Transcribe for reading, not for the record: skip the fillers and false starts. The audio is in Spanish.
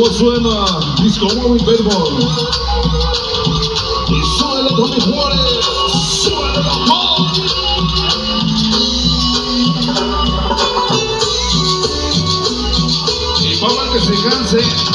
¿Cómo suena? Disco Móvil Béisbol. Y súbele, Tony Juárez. Súbele, mamá. Y para que se canse.